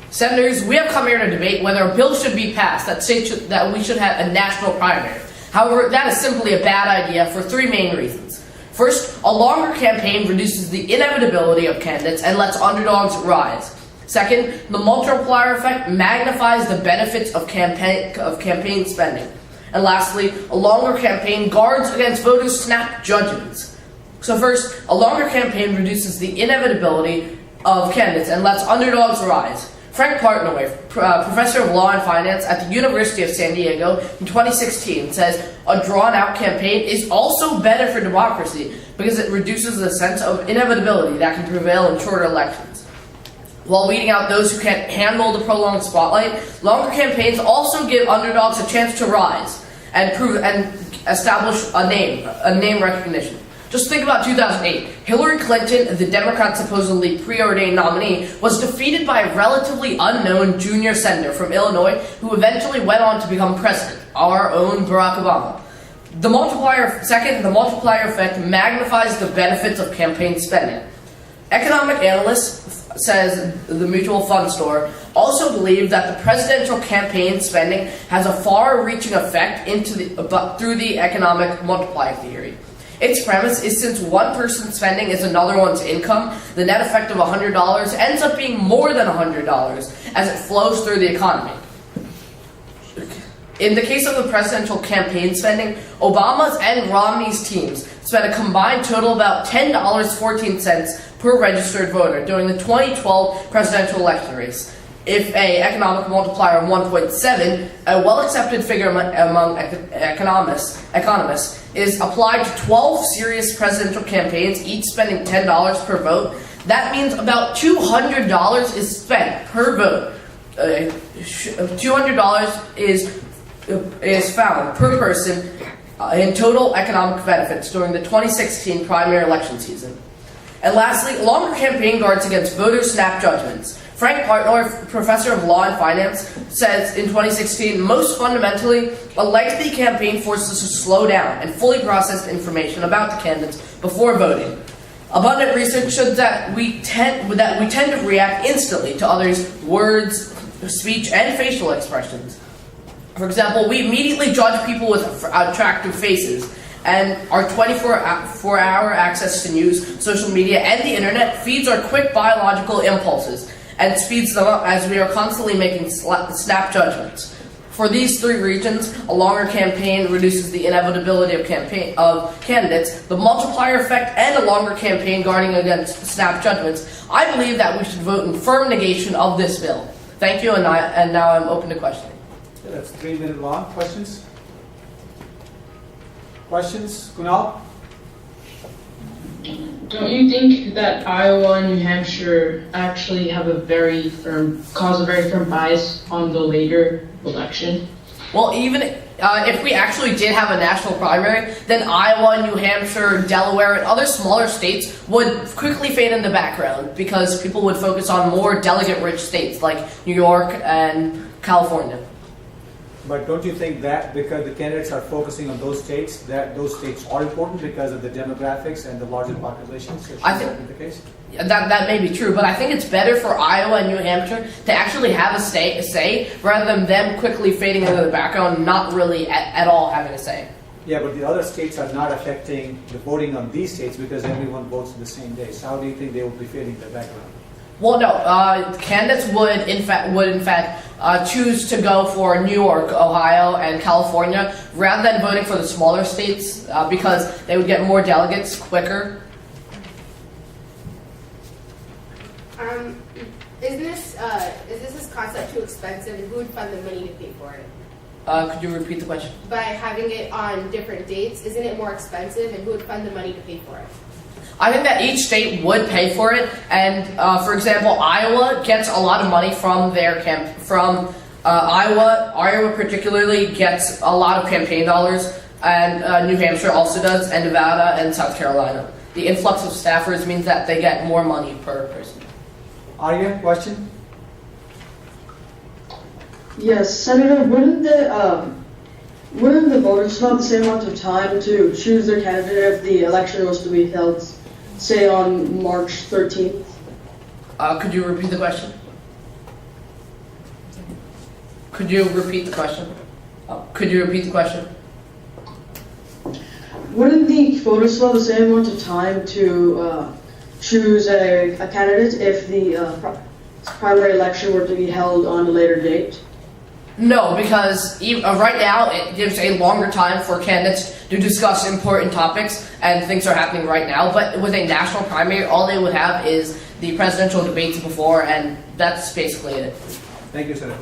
Senators, we have come here to debate whether a bill should be passed that we should have a national primary. However, that is simply a bad idea for three main reasons. First, a longer campaign reduces the inevitability of candidates and lets underdogs rise. Second, the multiplier effect magnifies the benefits of campaign spending. And lastly, a longer campaign guards against voters' snap judgments. So first, a longer campaign reduces the inevitability of candidates and lets underdogs rise. Frank Partnoy, professor of law and finance at the University of San Diego in 2016, says a drawn-out campaign is also better for democracy because it reduces the sense of inevitability that can prevail in shorter elections. While weeding out those who can't handle the prolonged spotlight, longer campaigns also give underdogs a chance to rise and establish a name recognition. Just think about 2008. Hillary Clinton, the Democrat supposedly preordained nominee, was defeated by a relatively unknown junior senator from Illinois who eventually went on to become president, our own Barack Obama. The multiplier effect magnifies the benefits of campaign spending. Economic analysts, says the mutual fund store, also believe that the presidential campaign spending has a far-reaching effect through the economic multiplier theory. Its premise is since one person's spending is another one's income, the net effect of $100 ends up being more than $100 as it flows through the economy. In the case of the presidential campaign spending, Obama's and Romney's teams spent a combined total of about $10.14 per registered voter during the 2012 presidential election race. If an economic multiplier of 1.7, a well-accepted figure among economists, is applied to 12 serious presidential campaigns, each spending $10 per vote, that means about $200 is spent per vote. $200 is found per person in total economic benefits during the 2016 primary election season. And lastly, longer campaign guards against voter snap judgments. Frank Partnoy, professor of law and finance, says in 2016, most fundamentally, a lengthy campaign forces us to slow down and fully process information about the candidates before voting. Abundant research shows that we tend to react instantly to others' words, speech, and facial expressions. For example, we immediately judge people with attractive faces, and our 24-hour access to news, social media, and the internet feeds our quick biological impulses and speeds them up as we are constantly making snap judgments. For these three reasons, a longer campaign reduces the inevitability of candidates, the multiplier effect, and a longer campaign guarding against snap judgments. I believe that we should vote in firm negation of this bill. Thank you, and now I'm open to questioning. That's 3 minutes long. Questions? Questions? Kunal? Don't you think that Iowa and New Hampshire actually have cause a very firm bias on the later election? Well, even if we actually did have a national primary, then Iowa, New Hampshire, Delaware, and other smaller states would quickly fade in the background because people would focus on more delegate-rich states like New York and California. But don't you think that because the candidates are focusing on those states, that those states are important because of the demographics and the larger populations? So I think that be the case? That may be true, but I think it's better for Iowa and New Hampshire to actually have a say rather than them quickly fading into the background and not really at all having a say. Yeah, but the other states are not affecting the voting on these states because everyone votes on the same day. So how do you think they will be fading in the background? Well, no. Candidates would in fact choose to go for New York, Ohio, and California rather than voting for the smaller states because they would get more delegates quicker. Is this concept too expensive? And who would fund the money to pay for it? Could you repeat the question? By having it on different dates, isn't it more expensive? And who would fund the money to pay for it? I think that each state would pay for it, and for example, Iowa gets a lot of money from their Iowa. Iowa particularly gets a lot of campaign dollars, and New Hampshire also does, and Nevada and South Carolina. The influx of staffers means that they get more money per person. Arya, question? Yes, Senator, wouldn't the voters have the same amount of time to choose their candidate if the election was to be held, say, on March 13th? Could you repeat the question? Could you repeat the question? Could you repeat the question? Wouldn't the voters still have the same amount of time to choose a candidate if the primary election were to be held on a later date? No, because right now it gives a longer time for candidates to discuss important topics, and things are happening right now. But with a national primary, all they would have is the presidential debates before, and that's basically it. Thank you, Senator.